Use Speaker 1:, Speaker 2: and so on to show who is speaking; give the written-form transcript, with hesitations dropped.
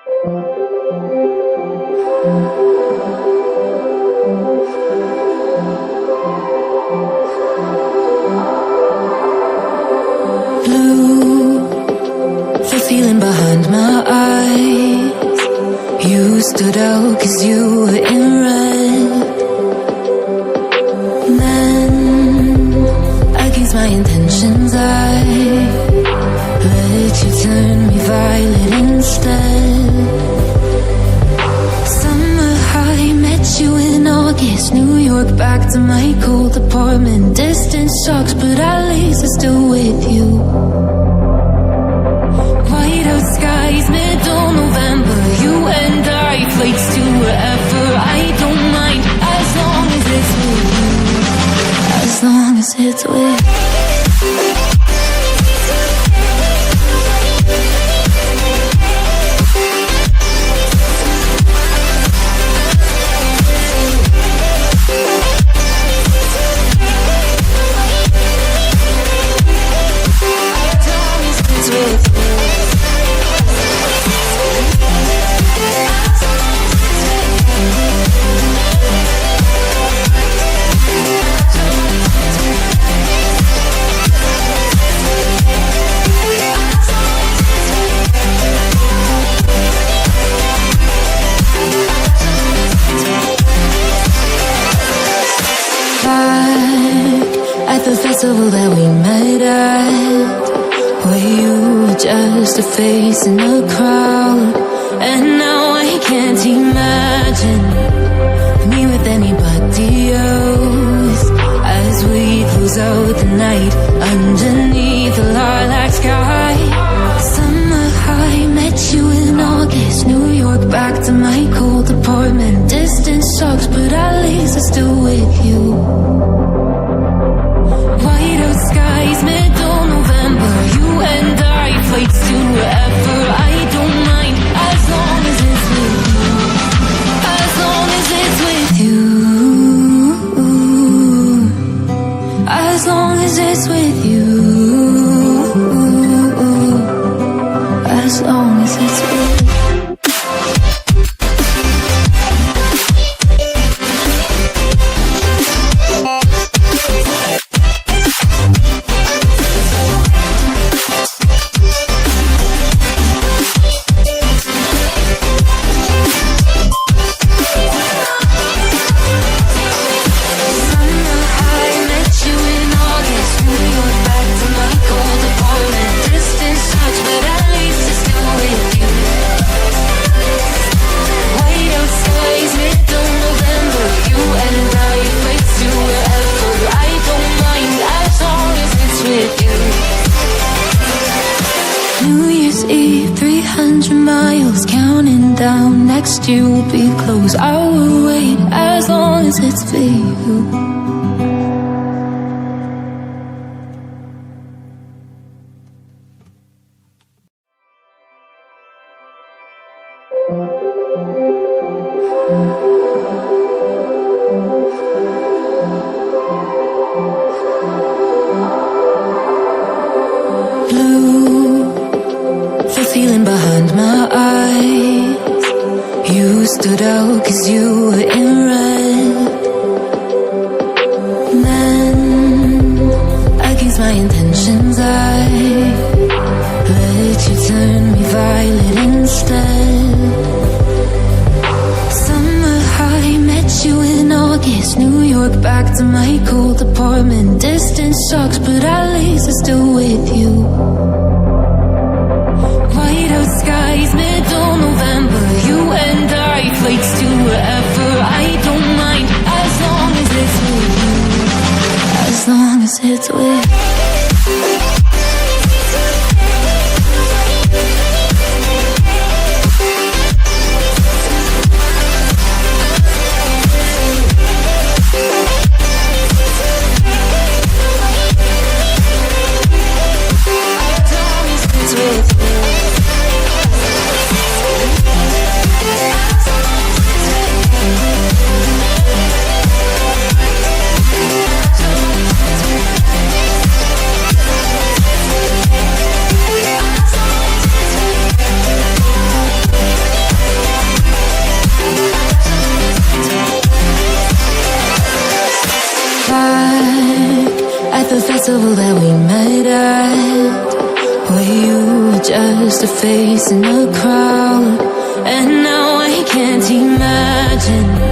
Speaker 1: Blue, the feeling behind my eyes. You stood out 'cause you were in red. Then, against my intentions, I let you turn me violet instead. Summer high, met you in August. New York, back to my cold apartment. Distance sucks, but at least I'm still with you. White out skies, middle November. You and I, flights to wherever. I don't mind, as long as it's with you. As long as it's with you. The festival that we met at, where you were just a face in the crowd. And now I can't imagine me with anybody else. As we close out the night underneath the lilac sky. Summer high, met you in August. New York, back to my cold apartment. Distance sucks, but at least I'm still with you. White out skies, middle November. You and I, flights to wherever. I don't mind, as long as it's with you. As long as it's with you. As long as it's with you. As long as it's with you. Next year will be close. I will wait as long as it's for you. Blue, the feeling behind my eyes. You stood out 'cause you were in red. Then, against my intentions, I let you turn me violet instead. Summer high, met you in August. New York, back to my cold apartment. Distance sucks, but at least I'm still with you. White out skies, middle November. You and I, flights to wherever. I don't mind, as long as it's with you. As long as it's with you. I don't festival that we met at, where you were just a face in a crowd, and now I can't imagine